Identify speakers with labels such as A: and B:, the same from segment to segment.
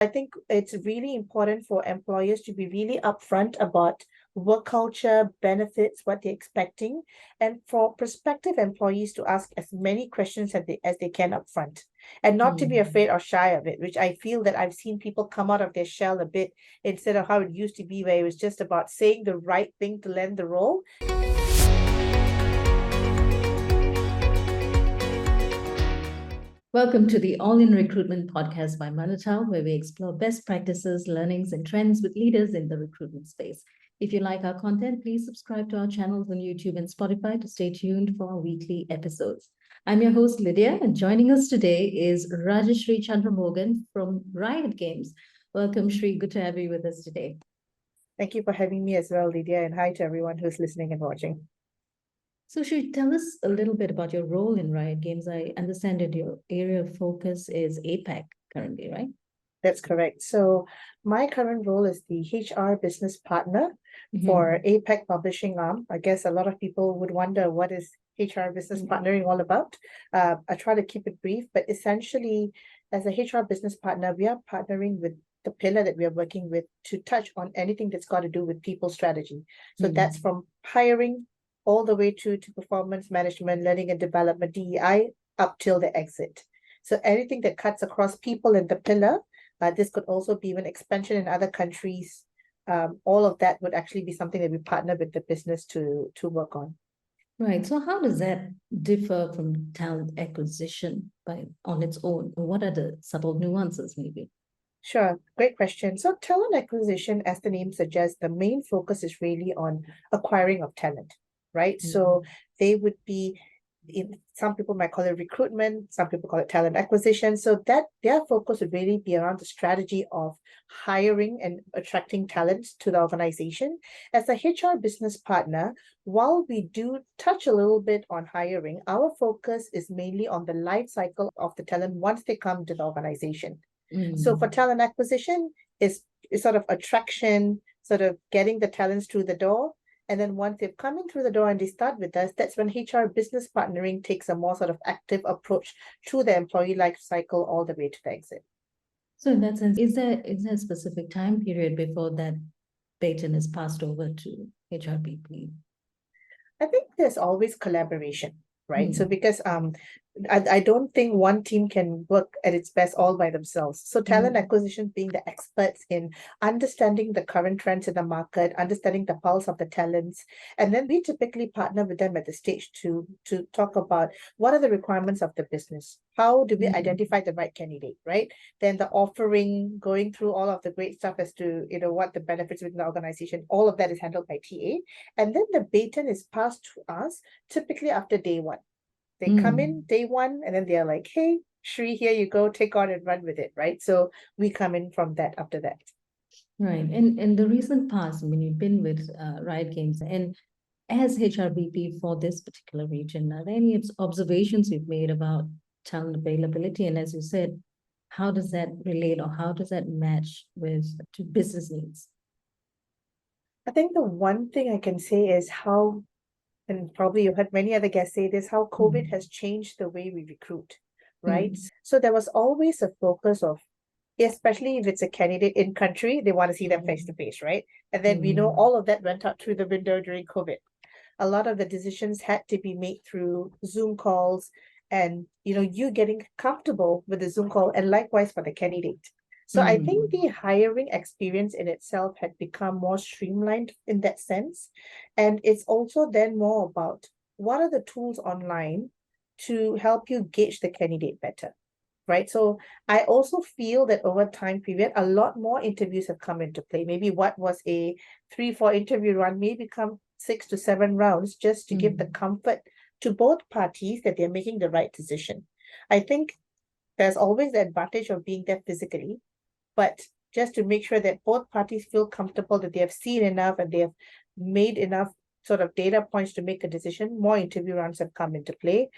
A: I think it's really important for employers to be really upfront about work culture, benefits, what they're expecting, and for prospective employees to ask as many questions as they can upfront, and not to be
B: Mm.
A: afraid or shy of it, which I feel that I've seen people come out of their shell a bit instead of how it used to be, where it was just about saying the right thing to land the role.
B: Welcome to the All in Recruitment podcast by Manatal, where we explore best practices, learnings, and trends with leaders in the recruitment space. If you like our content, please subscribe to our channels on YouTube and Spotify to stay tuned for our weekly episodes. I'm your host, Lydia, and joining us today is Rajashree Chandramogan from Riot Games. Welcome, Shri. Good to have you with us today.
A: Thank you for having me as well, Lydia, and hi to everyone who's listening and watching.
B: So, Shri, tell us a little bit about your role in Riot Games. I understand that your area of focus is APAC currently, right?
A: That's correct. So my current role is the HR business partner for
B: Mhm.
A: APAC Publishing Arm. I guess a lot of people would wonder what is HR business partnering all about. I try to keep it brief, but essentially, as a HR business partner, we are partnering with the pillar that we are working with to touch on anything that's got to do with people strategy. So that's
B: Mm.
A: from hiring all the way to performance management, learning and development, DEI, up till the exit. So anything that cuts across people in the pillar, this could also be an expansion in other countries. All of that would actually be something that we partner with the business to work on.
B: Right. So how does that differ from talent acquisition on its own? What are the subtle nuances, maybe?
A: Sure, great question. So talent acquisition, as the name suggests, the main focus is really on acquiring of talent, right? So
B: Mhm.
A: they would be some people might call it recruitment, some people call it talent acquisition. So that their focus would really be around the strategy of hiring and attracting talent to the organization. As a HR business partner, while we do touch a little bit on hiring, our focus is mainly on the life cycle of the talent once they come to the organization. So for
B: Mm.
A: talent acquisition is sort of attraction, sort of getting the talents through the door. And then once they've come in through the door and they start with us, that's when HR business partnering takes a more sort of active approach to the employee life cycle all the way to the exit.
B: So in that sense, is there a specific time period before that baton is passed over to HRBP?
A: I think there's always collaboration, right? So
B: Mm.
A: because I don't think one team can work at its best all by themselves. So talent
B: Mm.
A: acquisition being the experts in understanding the current trends in the market, understanding the pulse of the talents, and then we typically partner with them at the stage to talk about what are the requirements of the business. How do we
B: Mm.
A: identify the right candidate, right? Then the offering, going through all of the great stuff as to what the benefits within the organization, all of that is handled by TA. And then the baton is passed to us typically after day one. They come in
B: Mm.
A: day one and then they're like, hey, Shri, here you go, take on and run with it, right? So we come in from that after that.
B: Right. And in the recent past, I mean, you've been with Riot Games, and as HRBP for this particular region, are there any observations you've made about talent availability? And as you said, how does that relate or how does that match with to business needs?
A: I think the one thing I can say is how, and probably you've heard many other guests say this, how COVID
B: Mm.
A: has changed the way we recruit, right?
B: Mm.
A: So there was always a focus of, especially if it's a candidate in country, they want to see them face to
B: Mm.
A: face, right? And then we know
B: Mm.
A: all of that went out through the window during COVID. A lot of the decisions had to be made through Zoom calls and you getting comfortable with the Zoom call, and likewise for the candidate. So I think
B: Mm.
A: the hiring experience in itself had become more streamlined in that sense. And it's also then more about what are the tools online to help you gauge the candidate better, right? So I also feel that over time period, a lot more interviews have come into play. Maybe what was a 3, 4 interview run may become 6 to 7 rounds, just to give the
B: Mm.
A: comfort to both parties that they're making the right decision. I think there's always the advantage of being there physically, but just to make sure that both parties feel comfortable that they have seen enough and they have made enough sort of data points to make a decision, more interview rounds have come into play.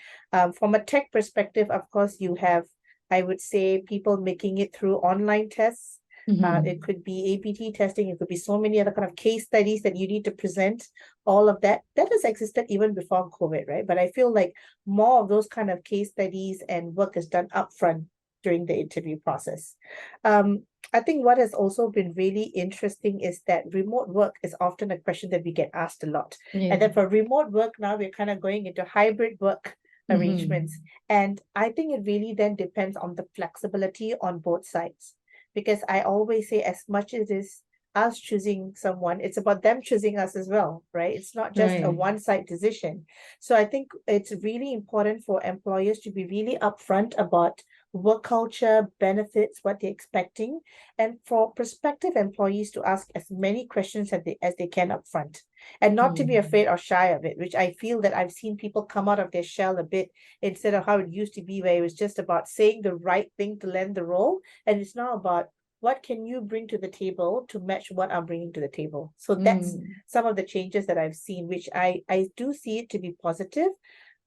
A: From a tech perspective, of course, you have, I would say, people making it through online tests. It
B: Mm.
A: could be APT testing. It could be so many other kind of case studies that you need to present. All of that has existed even before COVID, right? But I feel like more of those kind of case studies and work is done upfront during the interview process. Um, I think what has also been really interesting is that remote work is often a question that we get asked a lot.
B: Yeah.
A: And then for remote work now, we're kind of going into hybrid work arrangements. And I think it really then depends on the flexibility on both sides. Because I always say, as much as it is us choosing someone, it's about them choosing us as well, right? It's not just a
B: Right.
A: one-side decision. So I think it's really important for employers to be really upfront about work culture, benefits, what they're expecting, and for prospective employees to ask as many questions as they can upfront, and not to be afraid or shy of it, which I feel that I've seen people come out of their shell a bit instead of how it used to be, where it was just about saying the right thing to land the role, and it's now about what can you bring to the table to match what I'm bringing to the table. So that's some of the changes that I've seen, which I do see it to be positive,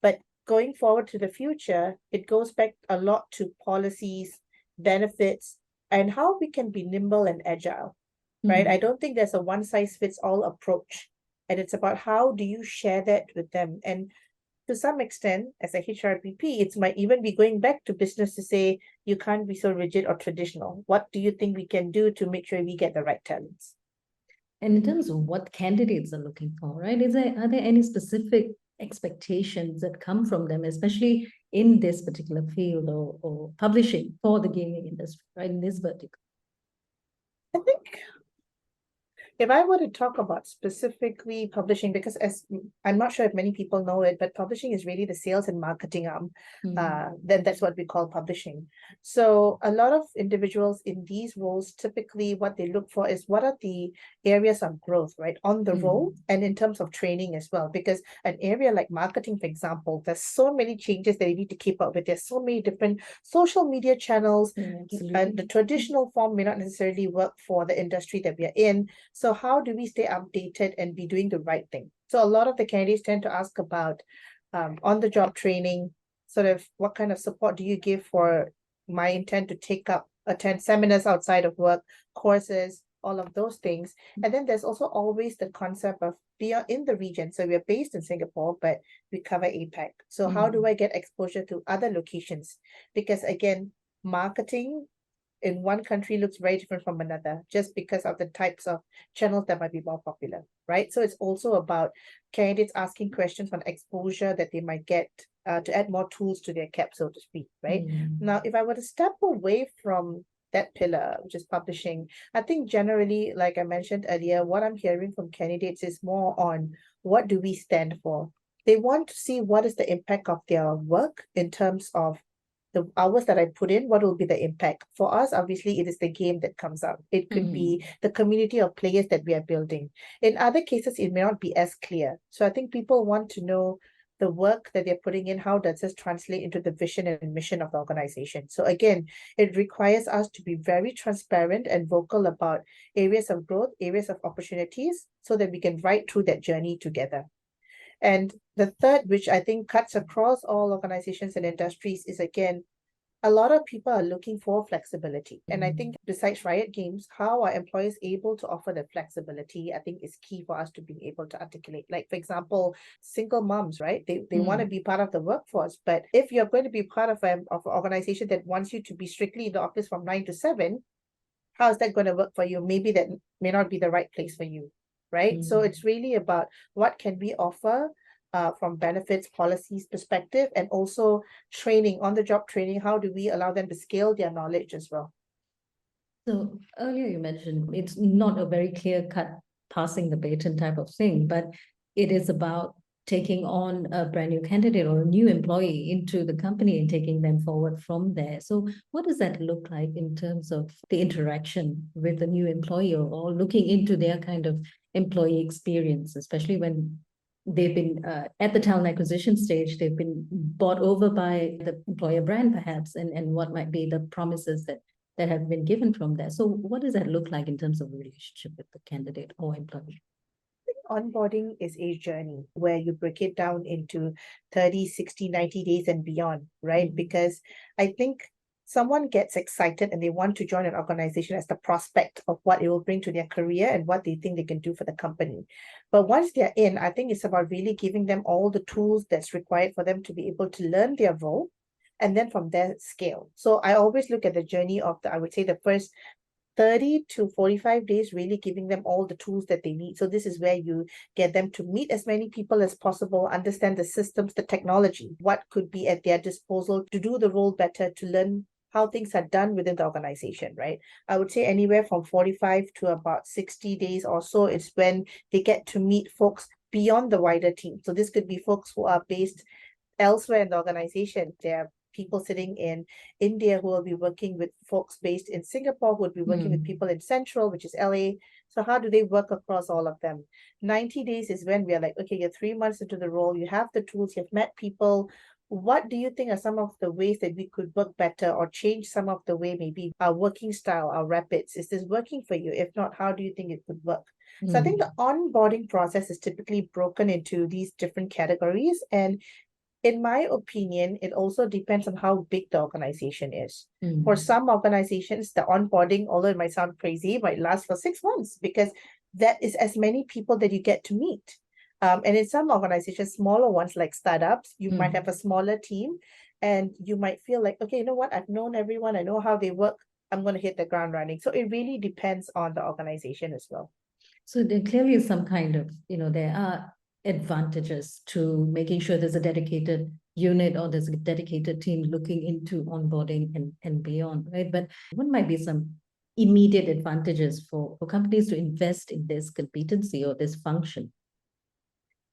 A: but going forward to the future, it goes back a lot to policies, benefits, and how we can be nimble and agile, right? I don't think there's a one size fits all approach. And it's about how do you share that with them. And to some extent, as a HRBP, it might even be going back to business to say, you can't be so rigid or traditional. What do you think we can do to make sure we get the right talents?
B: And in terms of what candidates are looking for, right? Are there any specific expectations that come from them, especially in this particular field or publishing for the gaming industry, right? In this vertical?
A: I think if I were to talk about specifically publishing, because as I'm not sure if many people know it, but publishing is really the sales and marketing arm. Then that's what we call publishing. So a lot of individuals in these roles, typically what they look for is what are the areas of growth, right? On the role and in terms of training as well. Because an area like marketing, for example, there's so many changes that you need to keep up with. There's so many different social media channels, and the traditional form may not necessarily work for the industry that we are in. So how do we stay updated and be doing the right thing? So a lot of the candidates tend to ask about on-the-job training, sort of what kind of support do you give for my intent to attend seminars outside of work, courses, all of those things. And then there's also always the concept of being in the region. So we're based in Singapore, but we cover APAC. So how do I get exposure to other locations? Because again, marketing in one country looks very different from another, just because of the types of channels that might be more popular, right? So it's also about candidates asking questions on exposure that they might get to add more tools to their cap, so to speak, right? Now, if I were to step away from that pillar, which is publishing, I think generally, like I mentioned earlier, what I'm hearing from candidates is more on what do we stand for? They want to see what is the impact of their work in terms of the hours that I put in, what will be the impact? For us, obviously, it is the game that comes out. It could be the community of players that we are building. In other cases, it may not be as clear. So I think people want to know the work that they're putting in, how does this translate into the vision and mission of the organization? So again, it requires us to be very transparent and vocal about areas of growth, areas of opportunities, so that we can ride through that journey together. And the third, which I think cuts across all organizations and industries, is again, a lot of people are looking for flexibility. And I think besides Riot Games, how are employers able to offer the flexibility, I think is key for us to be able to articulate. Like, for example, single moms, right? They want to be part of the workforce. But if you're going to be part of an organization that wants you to be strictly in the office from 9 to 7, how is that going to work for you? Maybe that may not be the right place for you, right? So it's really about what can we offer from benefits, policies perspective, and also training, on-the-job training. How do we allow them to scale their knowledge as well?
B: So earlier you mentioned it's not a very clear-cut passing the baton type of thing, but it is about taking on a brand new candidate or a new employee into the company and taking them forward from there. So what does that look like in terms of the interaction with the new employee, or looking into their kind of employee experience, especially when they've been at the talent acquisition stage, they've been bought over by the employer brand perhaps, and what might be the promises that have been given from there. So what does that look like in terms of relationship with the candidate or employee?
A: Onboarding is a journey where you break it down into 30, 60, 90 days and beyond, right? Because I think someone gets excited and they want to join an organization as the prospect of what it will bring to their career and what they think they can do for the company. But once they're in, I think it's about really giving them all the tools that's required for them to be able to learn their role, and then from there scale. So I always look at the journey of I would say the first 30 to 45 days, really giving them all the tools that they need. So this is where you get them to meet as many people as possible, understand the systems, the technology, what could be at their disposal to do the role better, to learn how things are done within the organization, right? I would say anywhere from 45 to about 60 days or so is when they get to meet folks beyond the wider team. So this could be folks who are based elsewhere in the organization. There are people sitting in India who will be working with folks based in Singapore, who would be working with people in Central, which is LA. So how do they work across all of them? 90 days is when we are like, okay, you're 3 months into the role, you have the tools, you've met people. What do you think are some of the ways that we could work better or change some of the way maybe our working style, our rapids? Is this working for you? If not, how do you think it could work? So I think the onboarding process is typically broken into these different categories. And in my opinion, it also depends on how big the organization is. For some organizations, the onboarding, although it might sound crazy, might last for 6 months because that is as many people that you get to meet. And in some organizations, smaller ones like startups, you might have a smaller team and you might feel like, okay, you know what? I've known everyone. I know how they work. I'm going to hit the ground running. So it really depends on the organization as well.
B: So there clearly is some kind of, there are advantages to making sure there's a dedicated unit or there's a dedicated team looking into onboarding and beyond, right? But what might be some immediate advantages for companies to invest in this competency or this function?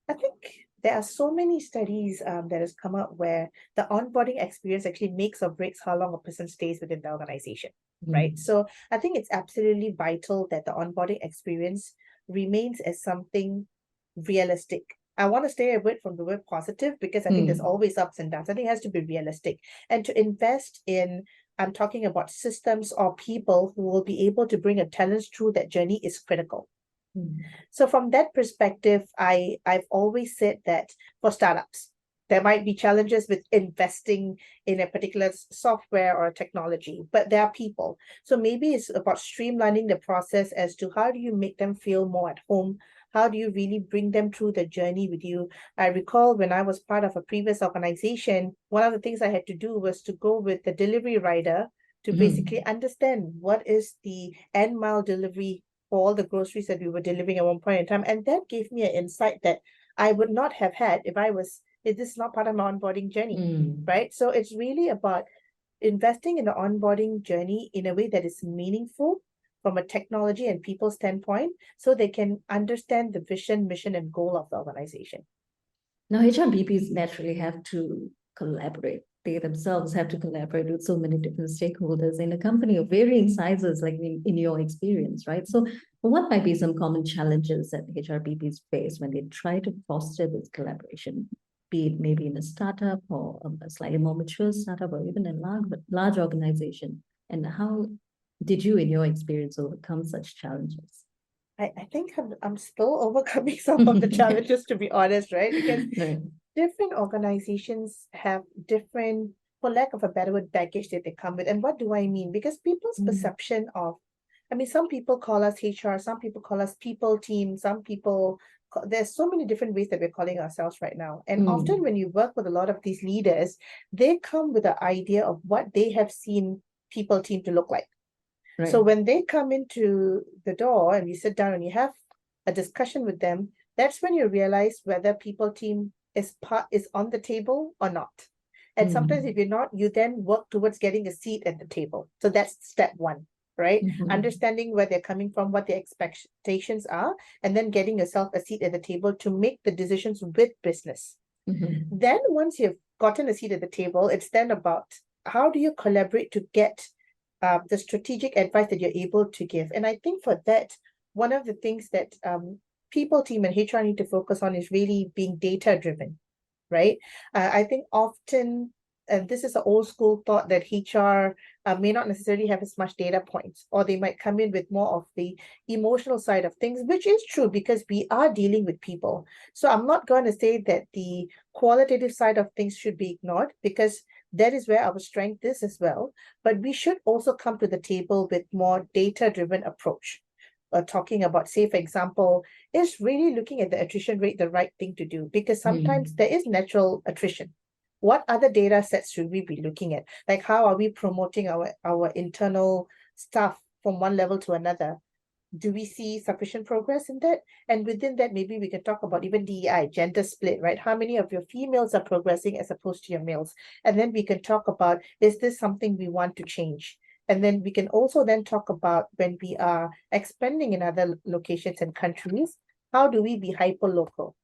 A: I think there are so many studies that has come out where the onboarding experience actually makes or breaks how long a person stays within the organization, right? So I think it's absolutely vital that the onboarding experience remains as something realistic. I want to stay away from the word positive because I think there's always ups and downs. I think it has to be realistic. And to invest in, I'm talking about systems or people who will be able to bring a talent through that journey is critical. So from that perspective, I've always said that for startups, there might be challenges with investing in a particular software or technology, but there are people. So maybe it's about streamlining the process as to how do you make them feel more at home? How do you really bring them through the journey with you? I recall when I was part of a previous organization, one of the things I had to do was to go with the delivery rider to basically understand what is the end mile delivery for all the groceries that we were delivering at one point in time. And that gave me an insight that I would not have had if this is not part of my onboarding journey, right? So it's really about investing in the onboarding journey in a way that is meaningful from a technology and people standpoint, so they can understand the vision, mission, and goal of the organization.
B: Now, HRBPs naturally have to collaborate. They themselves have to collaborate with so many different stakeholders in a company of varying sizes, like in your experience, right? So what might be some common challenges that HRBPs face when they try to foster this collaboration, be it maybe in a startup or a slightly more mature startup or even a large organization? And how did you, in your experience, overcome such challenges?
A: I think I'm still overcoming some of the challenges, to be honest, right? Because different organizations have different, for lack of a better word, baggage that they come with. And what do I mean? Because people's perception of, some people call us HR, some people call us people team, some people, there's so many different ways that we're calling ourselves right now. And often when you work with a lot of these leaders, they come with the idea of what they have seen people team to look like. Right. So when they come into the door and you sit down and you have a discussion with them, that's when you realize whether people team is on the table or not. And sometimes if you're not, you then work towards getting a seat at the table. So that's step one, right? Understanding where they're coming from, what their expectations are, and then getting yourself a seat at the table to make the decisions with business. Then once you've gotten a seat at the table, it's then about how do you collaborate to get the strategic advice that you're able to give. And I think for that, one of the things that people team and HR need to focus on is really being data driven, right? I think often, this is an old school thought that HR may not necessarily have as much data points, or they might come in with more of the emotional side of things, which is true because we are dealing with people. So I'm not going to say that the qualitative side of things should be ignored, because that is where our strength is as well. But we should also come to the table with more data-driven approach. Talking about, say, for example, is really looking at the attrition rate the right thing to do? Because sometimes there is natural attrition. What other data sets should we be looking at? Like, how are we promoting our internal staff from one level to another. Do we see sufficient progress in that? And within that, maybe we can talk about even DEI, gender split, right? How many of your females are progressing as opposed to your males? And then we can talk about, is this something we want to change? And then we can also then talk about when we are expanding in other locations and countries, how do we be hyper local?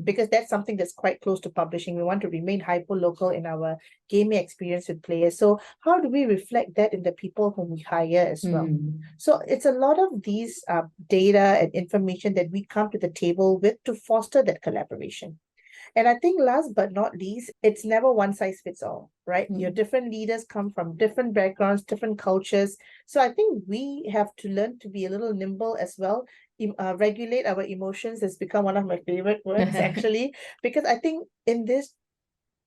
A: Because that's something that's quite close to publishing. We want to remain hyper local in our gaming experience with players. So how do we reflect that in the people whom we hire as well? So it's a lot of these data and information that we come to the table with to foster that collaboration. And I think last but not least, it's never one size fits all, right? Your different leaders come from different backgrounds, different cultures. So I think we have to learn to be a little nimble as well. Regulate our emotions has become one of my favorite words, actually, because I think in this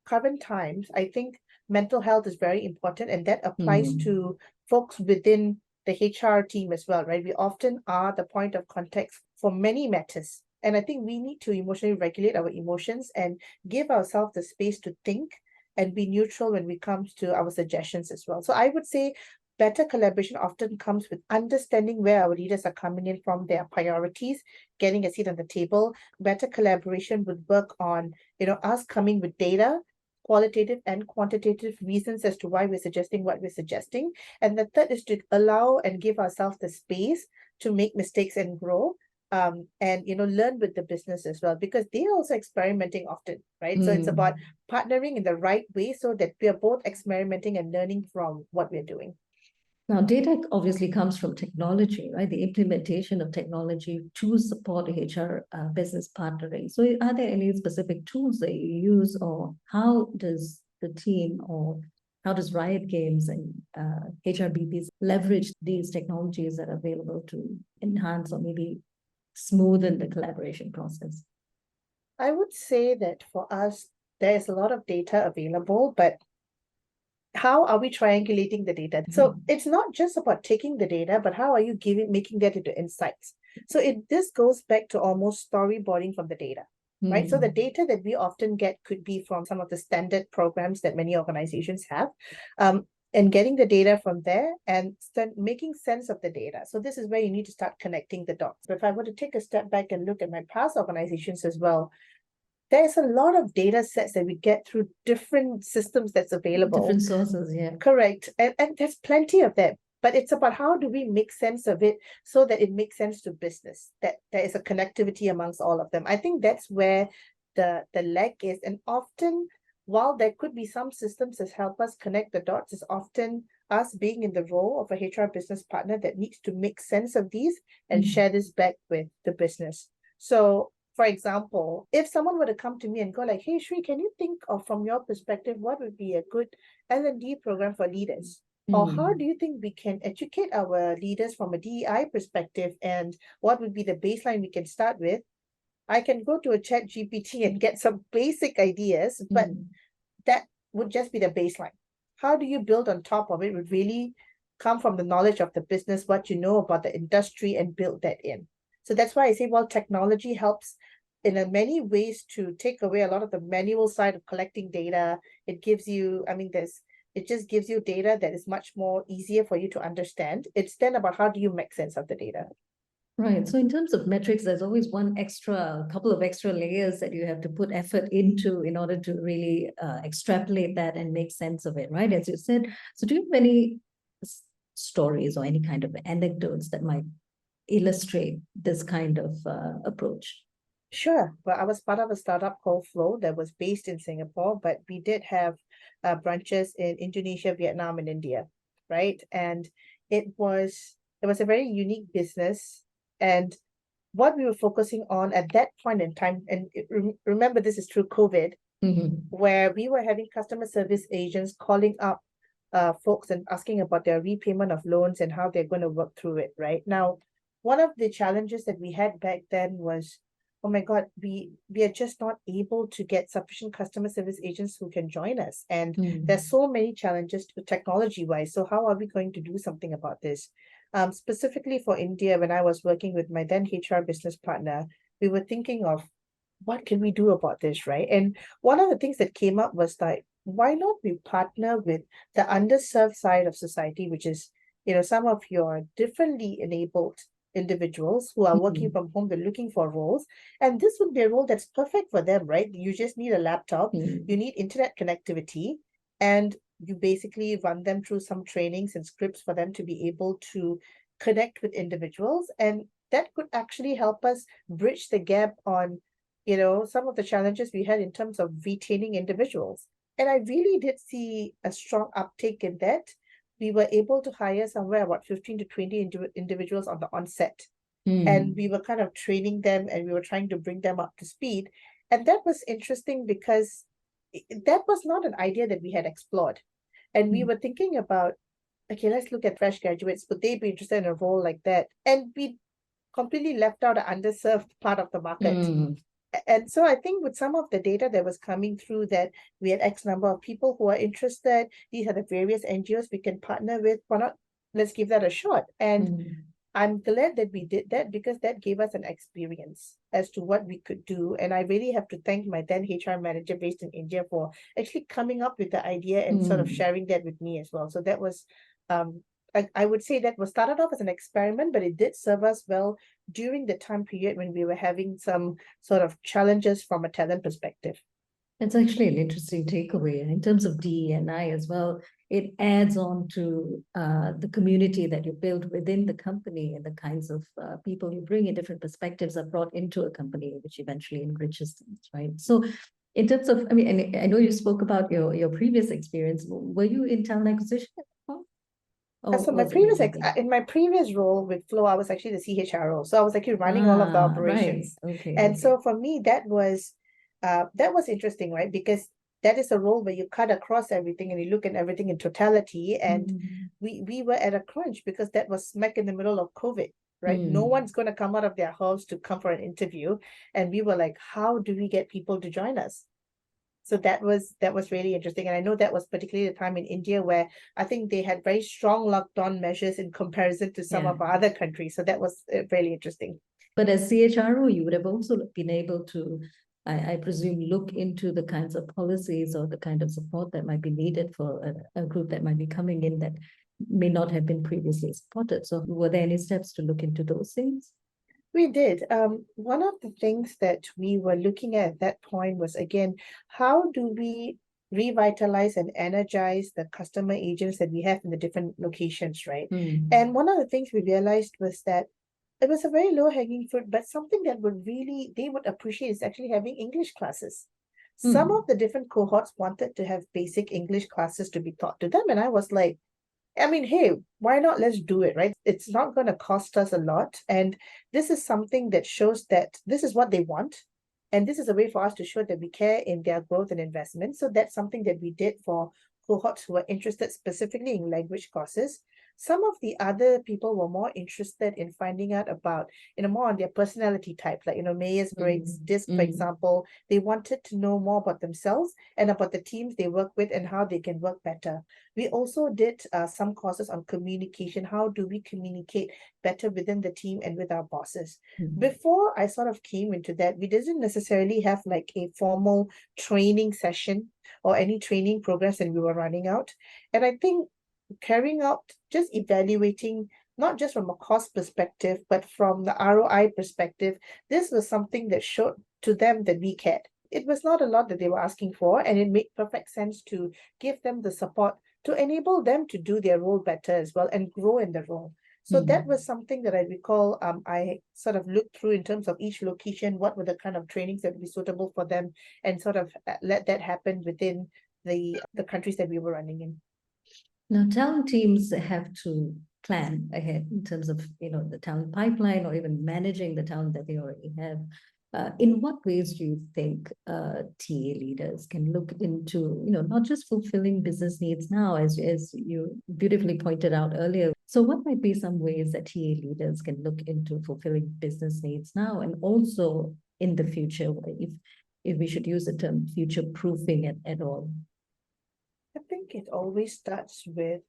A: current times, I think mental health is very important, and that applies to folks within the HR team as well, right? We often are the point of contact for many matters. And I think we need to emotionally regulate our emotions and give ourselves the space to think and be neutral when it comes to our suggestions as well. So I would say better collaboration often comes with understanding where our leaders are coming in from, their priorities, getting a seat on the table. Better collaboration would work on, us coming with data, qualitative and quantitative reasons as to why we're suggesting what we're suggesting. And the third is to allow and give ourselves the space to make mistakes and grow. And learn with the business as well, because they're also experimenting often, right? So it's about partnering in the right way so that we are both experimenting and learning from what we're doing.
B: Now, data obviously comes from technology, right? The implementation of technology to support HR business partnering. So are there any specific tools that you use, or how does the team, or how does Riot Games and HRBPs leverage these technologies that are available to enhance or maybe smoothen the collaboration process?
A: I would say that for us, there's a lot of data available, but how are we triangulating the data? So it's not just about taking the data, but how are you making that into insights? So this goes back to almost storyboarding from the data, right? So the data that we often get could be from some of the standard programs that many organizations have, and getting the data from there and making sense of the data. So this is where you need to start connecting the dots. But if I were to take a step back and look at my past organizations as well, there's a lot of data sets that we get through different systems that's available.
B: Different sources, yeah.
A: Correct. And there's plenty of them. But it's about how do we make sense of it so that it makes sense to business, that there is a connectivity amongst all of them. I think that's where the lag is. And often, while there could be some systems that help us connect the dots, it's often us being in the role of a HR business partner that needs to make sense of these and share this back with the business. So for example, if someone were to come to me and go like, hey, Shri, can you think of, from your perspective, what would be a good L&D program for leaders? Or how do you think we can educate our leaders from a DEI perspective? And what would be the baseline we can start with? I can go to a chat GPT and get some basic ideas, but that would just be the baseline. How do you build on top of it would really come from the knowledge of the business, what you know about the industry, and build that in. So that's why I say, well, technology helps in many ways to take away a lot of the manual side of collecting data. It gives you, it just gives you data that is much more easier for you to understand. It's then about how do you make sense of the data.
B: Right. So in terms of metrics, there's always a couple of extra layers that you have to put effort into in order to really extrapolate that and make sense of it, right? As you said. So do you have any stories or any kind of anecdotes that might illustrate this kind of approach?
A: Sure. Well, I was part of a startup called Flow that was based in Singapore, but we did have branches in Indonesia, Vietnam, and India, right? And it was a very unique business. And what we were focusing on at that point in time, and remember, this is through COVID, where we were having customer service agents calling up folks and asking about their repayment of loans and how they're going to work through it, right? Now, one of the challenges that we had back then was, oh my God, we are just not able to get sufficient customer service agents who can join us. And there's so many challenges technology-wise. So how are we going to do something about this? Specifically for India, when I was working with my then HR business partner, we were thinking of what can we do about this, right? And one of the things that came up was like, why not we partner with the underserved side of society, which is, some of your differently enabled individuals who are working
B: Mhm.
A: from home, they're looking for roles, and this would be a role that's perfect for them, right? You just need a laptop, you need internet connectivity, and you basically run them through some trainings and scripts for them to be able to connect with individuals. And that could actually help us bridge the gap on, some of the challenges we had in terms of retaining individuals. And I really did see a strong uptake in that. We were able to hire somewhere about 15 to 20 individuals on the onset. And we were kind of training them and we were trying to bring them up to speed. And that was interesting because that was not an idea that we had explored. And we were thinking about, okay, let's look at fresh graduates. Would they be interested in a role like that? And we completely left out an underserved part of the market. And so I think with some of the data that was coming through, that we had X number of people who are interested, these are the various NGOs we can partner with. Why not? Let's give that a shot. And I'm glad that we did that because that gave us an experience as to what we could do. And I really have to thank my then HR manager based in India for actually coming up with the idea and sort of sharing that with me as well. So that was, I would say that was started off as an experiment, but it did serve us well during the time period when we were having some sort of challenges from a talent perspective.
B: That's actually an interesting takeaway. In terms of DE&I as well, it adds on to the community that you build within the company, and the kinds of people you bring in, different perspectives are brought into a company, which eventually enriches things, right? So in terms of, I mean, and I know you spoke about your previous experience. Were you in talent acquisition at that point? Or
A: So
B: was it differently?
A: in my previous role with Flow, I was actually the CHRO. So I was actually running all of the
B: Right.
A: operations.
B: Okay.
A: And
B: Okay.
A: so for me, that was interesting, right? Because that is a role where you cut across everything and you look at everything in totality. And we were at a crunch because that was smack in the middle of COVID, right? No one's going to come out of their house to come for an interview. And we were like, how do we get people to join us? So that was really interesting. And I know that was particularly the time in India where I think they had very strong lockdown measures in comparison to some
B: Yeah.
A: of our other countries. So that was really interesting.
B: But as CHRO, you would have also been able to, I presume, look into the kinds of policies or the kind of support that might be needed for a group that might be coming in that may not have been previously supported. So were there any steps to look into those things?
A: We did. One of the things that we were looking at that point was, again, how do we revitalize and energize the customer agents that we have in the different locations, right? And one of the things we realized was that it was a very low-hanging fruit, but something that they would appreciate is actually having English classes. Some of the different cohorts wanted to have basic English classes to be taught to them, and I was like, I mean, hey, why not? Let's do it, right? It's not going to cost us a lot. And this is something that shows that this is what they want. And this is a way for us to show that we care in their growth and investment. So that's something that we did for cohorts who were interested specifically in language courses. Some of the other people were more interested in finding out about, more on their personality type, like, Myers-Briggs, DISC, for example. They wanted to know more about themselves and about the teams they work with and how they can work better. We also did some courses on communication. How do we communicate better within the team and with our bosses? Before I sort of came into that, we didn't necessarily have like a formal training session or any training programs that we were running out. And I think carrying out, just evaluating, not just from a cost perspective, but from the ROI perspective, this was something that showed to them that we cared. It was not a lot that they were asking for, and it made perfect sense to give them the support to enable them to do their role better as well and grow in the role. So that was something that I recall I sort of looked through in terms of each location, what were the kind of trainings that would be suitable for them, and sort of let that happen within the countries that we were running in.
B: Now, talent teams have to plan ahead in terms of, the talent pipeline or even managing the talent that they already have. In what ways do you think TA leaders can look into, not just fulfilling business needs now, as you beautifully pointed out earlier? So what might be some ways that TA leaders can look into fulfilling business needs now, and also in the future, if we should use the term future proofing at all?
A: I think it always starts with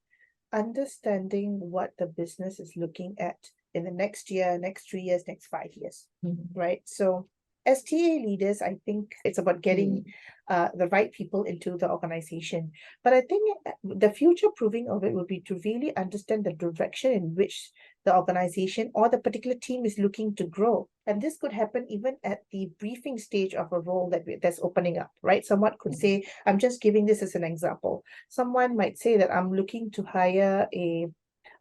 A: understanding what the business is looking at in the next year, next 3 years, next 5 years, right? So As TA leaders, I think it's about getting the right people into the organization. But I think the future proving of it will be to really understand the direction in which the organization or the particular team is looking to grow. And this could happen even at the briefing stage of a role that's opening up, right? Someone could say, I'm just giving this as an example. Someone might say that I'm looking to hire a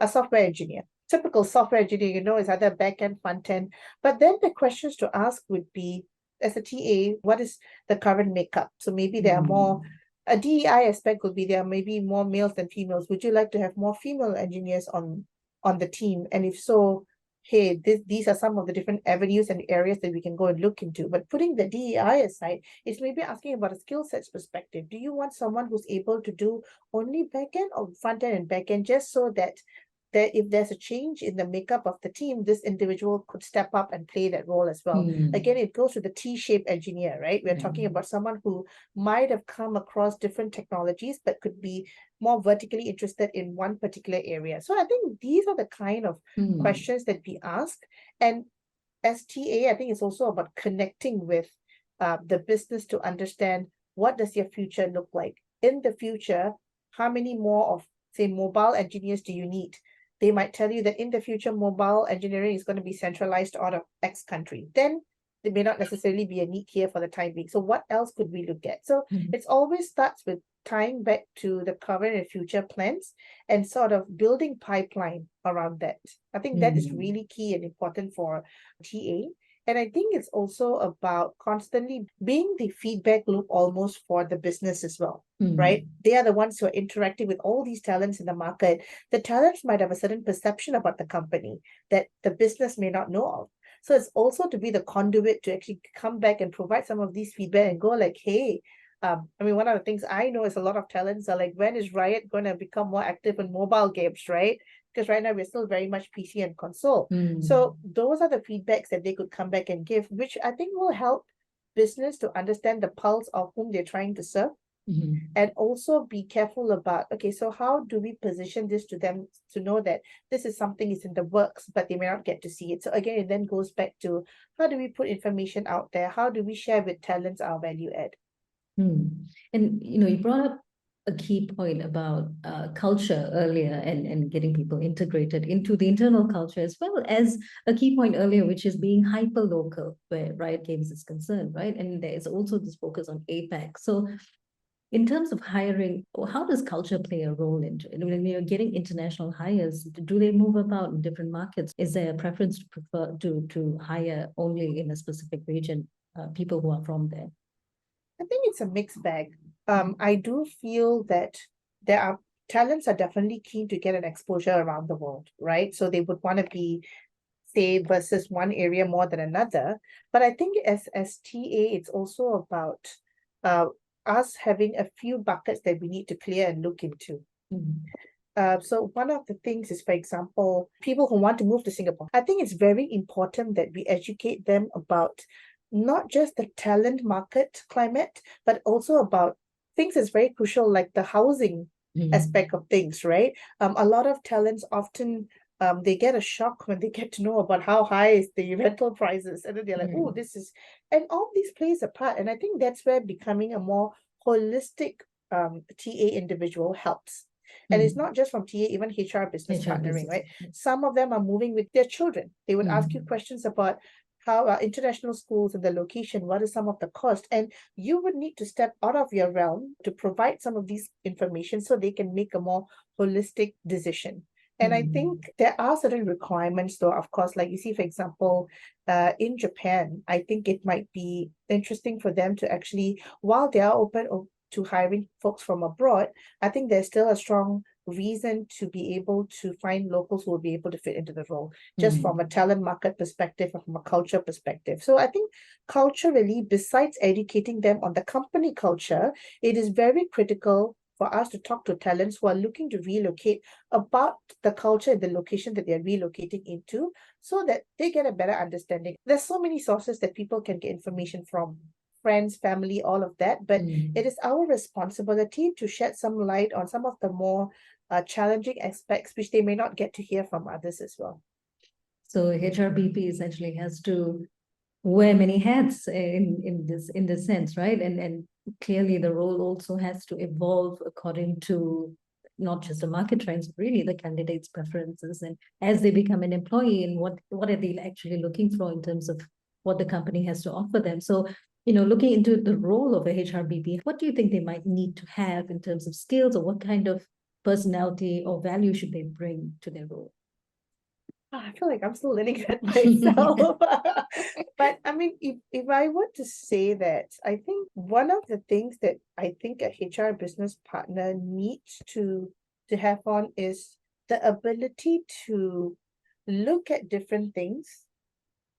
A: software engineer. Typical software engineer, is either back end, front end. But then the questions to ask would be, as a TA, what is the current makeup? So maybe there are more, a DEI aspect would be there are maybe more males than females. Would you like to have more female engineers on the team? And if so, hey, these are some of the different avenues and areas that we can go and look into. But putting the DEI aside, it's maybe asking about a skill sets perspective. Do you want someone who's able to do only backend or front end and backend, just so that if there's a change in the makeup of the team, this individual could step up and play that role as well. Again, it goes to the T-shaped engineer, right? We're talking about someone who might have come across different technologies, but could be more vertically interested in one particular area. So I think these are the kind of questions that we ask. And as TA, I think it's also about connecting with the business to understand, what does your future look like? In the future, how many more of, say, mobile engineers do you need? They might tell you that in the future, mobile engineering is going to be centralized out of X country. Then there may not necessarily be a need here for the time being. So what else could we look at? So it's always starts with tying back to the current and future plans and sort of building pipeline around that. I think that is really key and important for TA. And I think it's also about constantly being the feedback loop almost for the business as well, right? They are the ones who are interacting with all these talents in the market. The talents might have a certain perception about the company that the business may not know of. So it's also to be the conduit to actually come back and provide some of these feedback and go like, hey, one of the things I know is a lot of talents are like, when is Riot going to become more active in mobile games, right? Because right now we're still very much PC and console. So those are the feedbacks that they could come back and give, which I think will help business to understand the pulse of whom they're trying to serve. And also be careful about, okay, so how do we position this to them to know that this is something is in the works, but they may not get to see it. So again, it then goes back to, how do we put information out there? How do we share with talents our value add?
B: And you brought up a key point about culture earlier and getting people integrated into the internal culture, as well as a key point earlier, which is being hyper local where Riot Games is concerned, right? And there is also this focus on APAC. So in terms of hiring, how does culture play a role into it? When you're getting international hires, do they move about in different markets? Is there a preference to prefer to hire only in a specific region, people who are from there?
A: I think it's a mixed bag. I do feel that talents are definitely keen to get an exposure around the world, right? So they would want to be, say, versus one area more than another. But I think as TA, it's also about us having a few buckets that we need to clear and look into. So one of the things is, for example, people who want to move to Singapore. I think it's very important that we educate them about not just the talent market climate, but also about things that's very crucial, like the housing aspect of things, right? A lot of talents often they get a shock when they get to know about how high is the rental prices, and then they're like, oh, this is, and all these plays a part. And I think that's where becoming a more holistic TA individual helps. And it's not just from TA, even HR business partnering, right? Some of them are moving with their children. They would ask you questions about how international schools and the location, what is some of the cost? And you would need to step out of your realm to provide some of these information so they can make a more holistic decision. And I think there are certain requirements, though, of course, like you see, for example, in Japan, I think it might be interesting for them to actually, while they are open to hiring folks from abroad, I think there's still a strong reason to be able to find locals who will be able to fit into the role, just from a talent market perspective or from a culture perspective. So I think culturally, besides educating them on the company culture, it is very critical for us to talk to talents who are looking to relocate about the culture and the location that they're relocating into, so that they get a better understanding. There's so many sources that people can get information from, friends, family, all of that. But it is our responsibility to shed some light on some of the more challenging aspects, which they may not get to hear from others as well.
B: So HRBP essentially has to wear many hats in this sense, right? And clearly the role also has to evolve according to not just the market trends, but really the candidates' preferences, and as they become an employee, and what are they actually looking for in terms of what the company has to offer them. So, looking into the role of a HRBP, what do you think they might need to have in terms of skills, or what kind of personality or value should they bring to their role?
A: I feel like I'm still learning that myself. But I mean, if I were to say that, I think one of the things that I think a HR business partner needs to have on is the ability to look at different things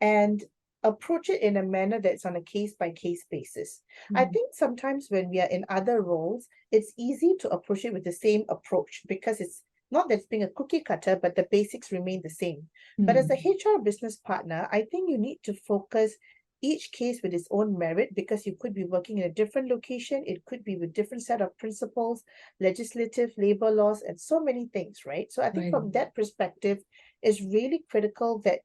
A: and approach it in a manner that's on a case by case basis. I think sometimes when we are in other roles, it's easy to approach it with the same approach because it's not that it's being a cookie cutter, but the basics remain the same. But as a HR business partner, I think you need to focus each case with its own merit because you could be working in a different location, it could be with different set of principles, legislative, labor laws, and so many things, right? So I think
B: Right.
A: from that perspective, it's really critical that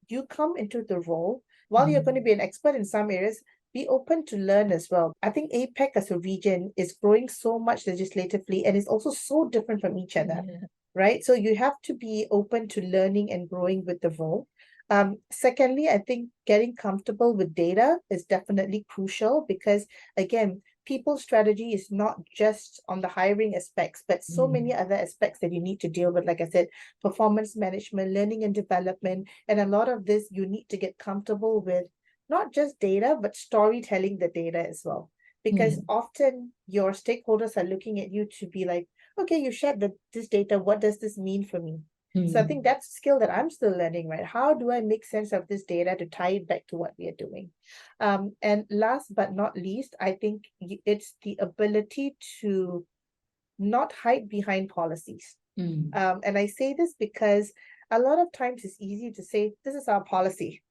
A: you come into the role while you're going to be an expert in some areas, be open to learn as well. I think APAC as a region is growing so much legislatively and is also so different from each other,
B: Yeah.
A: right? So you have to be open to learning and growing with the role. Secondly, I think getting comfortable with data is definitely crucial because, again, people strategy is not just on the hiring aspects, but so many other aspects that you need to deal with. Like I said, performance management, learning and development, and a lot of this you need to get comfortable with not just data, but storytelling the data as well. Because often your stakeholders are looking at you to be like, okay, you shared this data. What does this mean for me? So I think that's a skill that I'm still learning, right? How do I make sense of this data to tie it back to what we are doing? And last but not least, I think it's the ability to not hide behind policies. And I say this because a lot of times it's easy to say, this is our policy.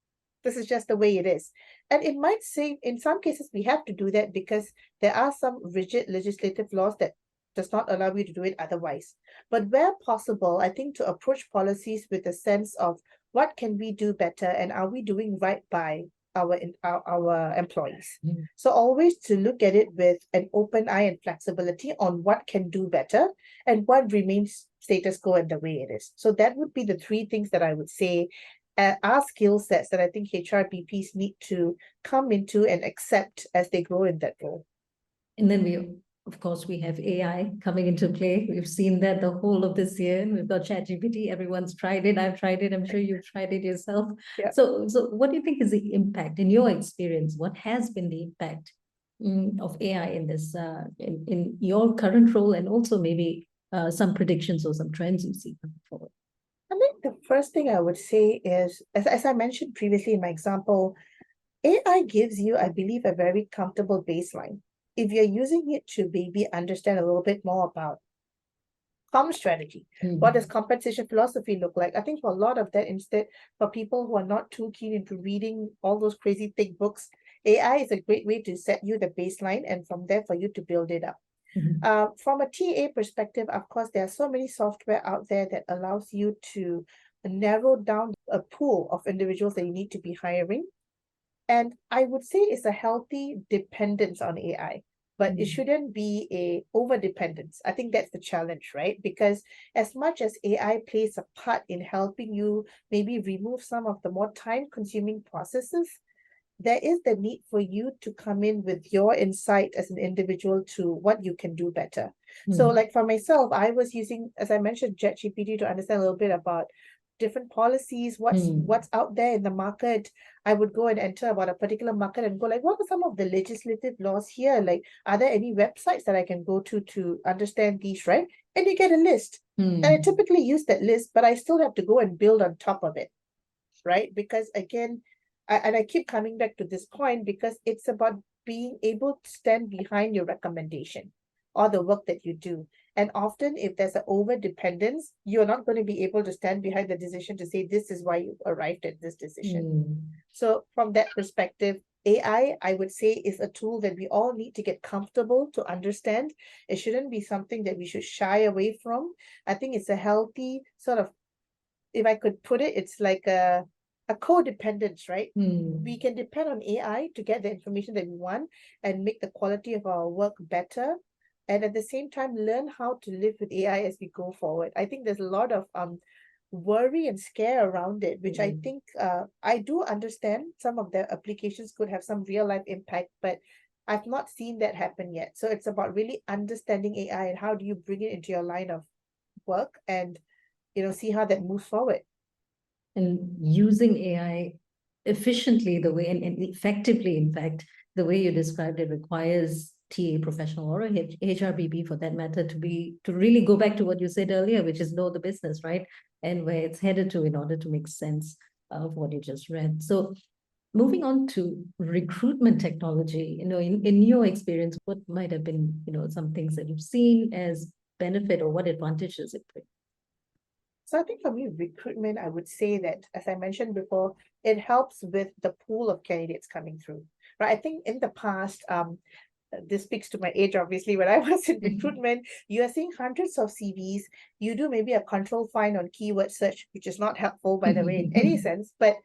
A: This is just the way it is. And it might say, in some cases, we have to do that because there are some rigid legislative laws that does not allow you to do it otherwise. But where possible, I think to approach policies with a sense of what can we do better and are we doing right by our employees. So always to look at it with an open eye and flexibility on what can do better and what remains status quo and the way it is. So that would be the three things that I would say are skill sets that I think HRBPs need to come into and accept as they grow in that role.
B: And then of course, we have AI coming into play. We've seen that the whole of this year. We've got ChatGPT. Everyone's tried it. I've tried it. I'm sure you've tried it yourself.
A: Yeah.
B: So what do you think is the impact in your experience? What has been the impact of AI in this, in your current role, and also maybe some predictions or some trends you see coming forward?
A: I think the first thing I would say is, as I mentioned previously in my example, AI gives you, I believe, a very comfortable baseline. If you're using it to maybe understand a little bit more about comm strategy, what does compensation philosophy look like? I think for a lot of that, instead, for people who are not too keen into reading all those crazy thick books, AI is a great way to set you the baseline and from there for you to build it up. From a TA perspective, of course, there are so many software out there that allows you to narrow down a pool of individuals that you need to be hiring. And I would say it's a healthy dependence on AI, but it shouldn't be a over dependence. I think that's the challenge, right? Because as much as AI plays a part in helping you maybe remove some of the more time consuming processes, there is the need for you to come in with your insight as an individual to what you can do better. So like for myself, I was using, as I mentioned, ChatGPT to understand a little bit about different policies, what's out there in the market. I would go and enter about a particular market and go like, what are some of the legislative laws here? Like, are there any websites that I can go to understand these, right? And you get a list. And I typically use that list, but I still have to go and build on top of it, right? Because again, and I keep coming back to this point because it's about being able to stand behind your recommendation or the work that you do. And often if there's an over dependence, you're not going to be able to stand behind the decision to say, this is why you arrived at this decision. So from that perspective, AI, I would say, is a tool that we all need to get comfortable to understand. It shouldn't be something that we should shy away from. I think it's a healthy sort of, if I could put it, it's like a a codependence, right?
B: Hmm.
A: We can depend on AI to get the information that we want and make the quality of our work better. And at the same time, learn how to live with AI as we go forward. I think there's a lot of worry and scare around it, which I think I do understand some of the applications could have some real life impact, but I've not seen that happen yet. So it's about really understanding AI and how do you bring it into your line of work and see how that moves forward.
B: And using AI efficiently the way and effectively, in fact, the way you described it requires TA professional or a HRBP for that matter to really go back to what you said earlier, which is know the business, right? And where it's headed to in order to make sense of what you just read. So moving on to recruitment technology, in your experience, what might have been, some things that you've seen as benefit or what advantages it brings?
A: So I think for me, recruitment, I would say that, as I mentioned before, it helps with the pool of candidates coming through, right? I think in the past, this speaks to my age, obviously, when I was in recruitment, you are seeing hundreds of CVs. You do maybe a control find on keyword search, which is not helpful, by the way, in any sense, but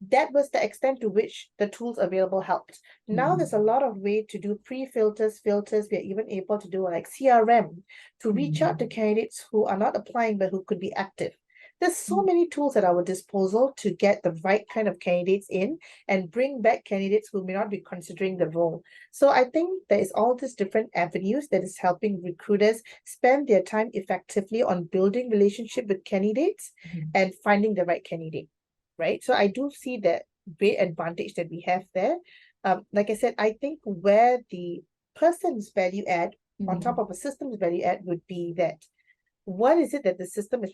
A: that was the extent to which the tools available helped. Now there's a lot of way to do pre-filters, filters. We're even able to do like CRM to reach out to candidates who are not applying, but who could be active. There's so many tools at our disposal to get the right kind of candidates in and bring back candidates who may not be considering the role. So I think there is all these different avenues that is helping recruiters spend their time effectively on building relationship with candidates and finding the right candidate, right? So I do see that great advantage that we have there. Like I said, I think where the person's value add on top of a system's value add would be that what is it that the system is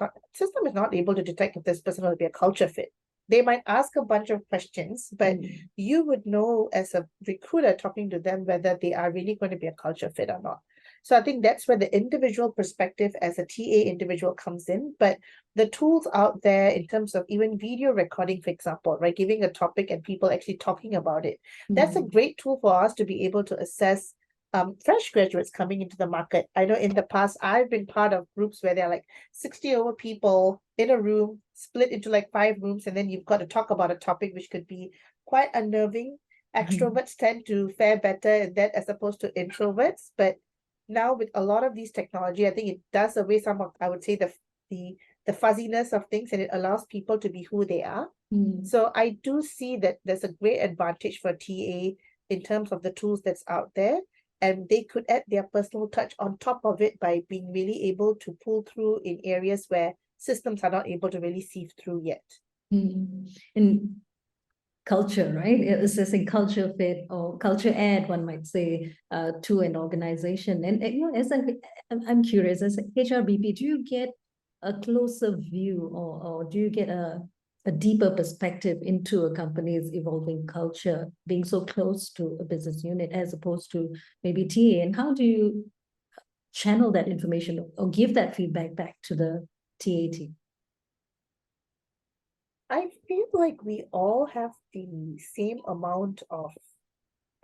A: not able to detect if this person will be a culture fit. They might ask a bunch of questions, but you would know as a recruiter talking to them whether they are really going to be a culture fit or not. So I think that's where the individual perspective as a TA individual comes in. But the tools out there in terms of even video recording, for example, right, giving a topic and people actually talking about it, that's a great tool for us to be able to assess fresh graduates coming into the market. I know in the past, I've been part of groups where there are like 60 over people in a room, split into like 5 rooms, and then you've got to talk about a topic which could be quite unnerving. Extroverts tend to fare better in that as opposed to introverts. But now with a lot of these technology, I think it does away some of, I would say, the fuzziness of things, and it allows people to be who they are. So I do see that there's a great advantage for TA in terms of the tools that's out there. And they could add their personal touch on top of it by being really able to pull through in areas where systems are not able to really sieve through yet.
B: In culture, right? Assessing culture fit or culture add, one might say, to an organization. And as I'm curious, as a HRBP, do you get a closer view or do you get a deeper perspective into a company's evolving culture, being so close to a business unit as opposed to maybe TA? And how do you channel that information or give that feedback back to the TA team?
A: I feel like we all have the same amount of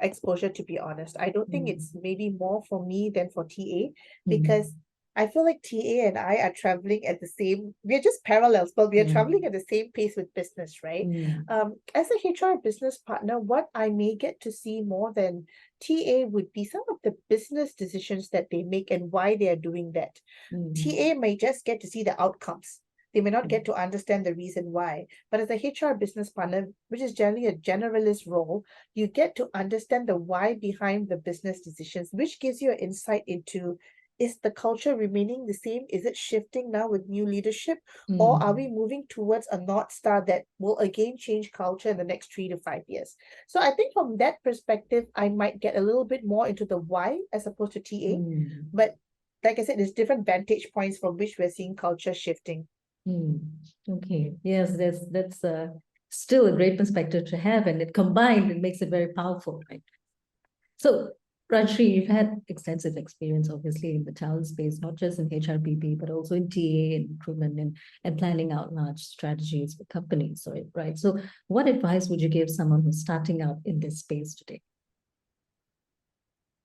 A: exposure, to be honest. I don't think it's maybe more for me than for TA, because I feel like TA and I are traveling at the same, we're just parallels, but we are traveling at the same pace with business, right? As a HR business partner, what I may get to see more than TA would be some of the business decisions that they make and why they are doing that. TA may just get to see the outcomes. They may not get to understand the reason why. But as a HR business partner, which is generally a generalist role, you get to understand the why behind the business decisions, which gives you an insight into, is the culture remaining the same? Is it shifting now with new leadership? Or are we moving towards a North Star that will again change culture in the next 3 to 5 years? So I think from that perspective, I might get a little bit more into the why as opposed to TA. But like I said, there's different vantage points from which we're seeing culture shifting.
B: Okay. Yes, that's still a great perspective to have, and it combined, it makes it very powerful, right? So, Rajashree, you've had extensive experience, obviously, in the talent space, not just in HRBP, but also in TA and recruitment and planning out large strategies for companies, right? So, what advice would you give someone who's starting out in this space today?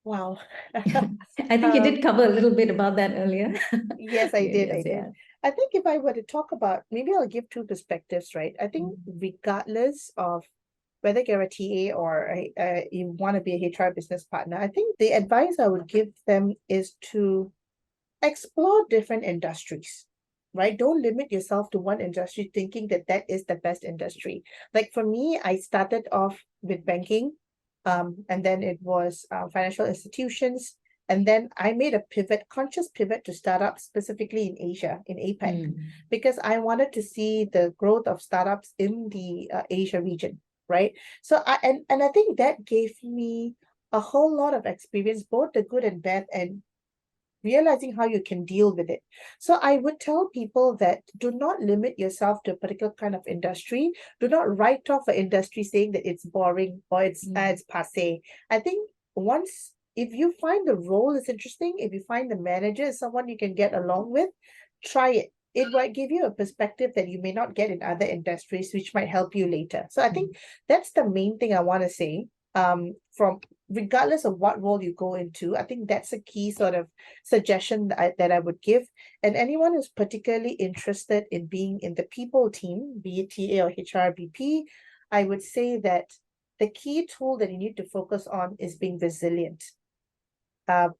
A: Wow.
B: I think you
A: Um,
B: did cover a little bit about that earlier.
A: yes, I did.
B: Yes,
A: I did.
B: yeah.
A: I think if I were to talk about, maybe I'll give two perspectives, right? I think regardless of whether you're a TA or you want to be a HR business partner, I think the advice I would give them is to explore different industries, right? Don't limit yourself to one industry thinking that that is the best industry. Like for me, I started off with banking, and then it was financial institutions. And then I made a pivot, conscious pivot to startups, specifically in Asia, in APAC, because I wanted to see the growth of startups in the Asia region, right? So and I think that gave me a whole lot of experience, both the good and bad, and realizing how you can deal with it. So I would tell people that do not limit yourself to a particular kind of industry. Do not write off an industry saying that it's boring or it's passe. I think once if you find the role is interesting, if you find the manager is someone you can get along with, try it. It might give you a perspective that you may not get in other industries, which might help you later. So I think that's the main thing I want to say. From regardless of what role you go into, I think that's a key sort of suggestion that I would give. And anyone who's particularly interested in being in the people team, be it TA or HRBP, I would say that the key tool that you need to focus on is being resilient.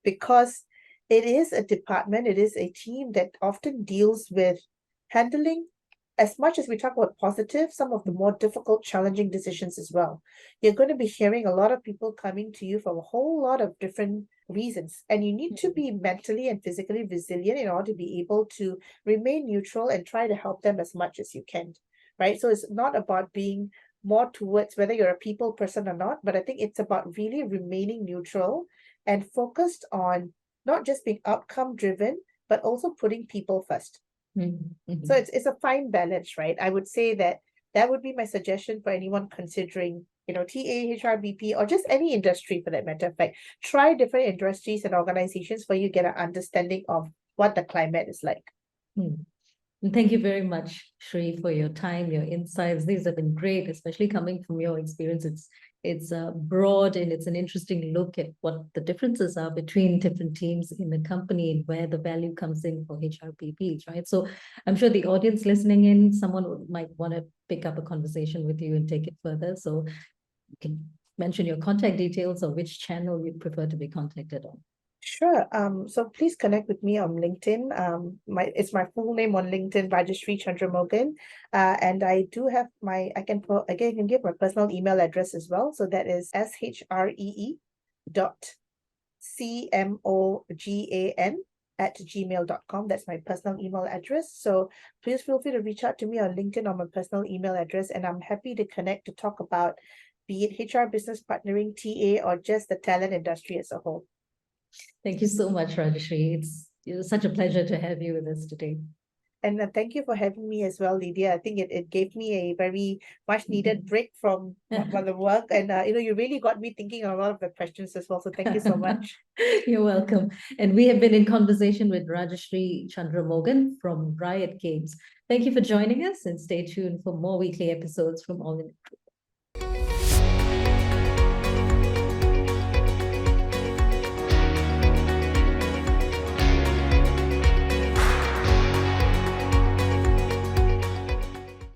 A: Because it is a department, it is a team that often deals with handling, as much as we talk about positive, some of the more difficult, challenging decisions as well. You're going to be hearing a lot of people coming to you for a whole lot of different reasons, and you need to be mentally and physically resilient in order to be able to remain neutral and try to help them as much as you can, right? So it's not about being more towards whether you're a people person or not, but I think it's about really remaining neutral and focused on not just being outcome driven, but also putting people first. So it's a fine balance, right? I would say that that would be my suggestion for anyone considering, TA, HRBP, or just any industry for that matter of fact. Try different industries and organizations for you to get an understanding of what the climate is like.
B: And thank you very much, Shri, for your time, your insights. These have been great, especially coming from your experience. It's broad and it's an interesting look at what the differences are between different teams in the company and where the value comes in for HRBPs, right? So I'm sure the audience listening in, someone might want to pick up a conversation with you and take it further. So you can mention your contact details or which channel you prefer to be contacted on.
A: Sure. So please connect with me on LinkedIn. It's my full name on LinkedIn, Rajashree Chandramogan. And I do have I can give my personal email address as well. So that is shree.cmogan@gmail.com. That's my personal email address. So please feel free to reach out to me on LinkedIn on my personal email address, and I'm happy to connect to talk about be it HR business partnering, TA, or just the talent industry as a whole.
B: Thank you so much, Rajashree. It was such a pleasure to have you with us today.
A: And thank you for having me as well, Lydia. I think it gave me a very much needed break from the work. And, you really got me thinking a lot of the questions as well. So thank you so much.
B: You're welcome. And we have been in conversation with Rajashree Chandramogan from Riot Games. Thank you for joining us and stay tuned for more weekly episodes from All in Recruitment.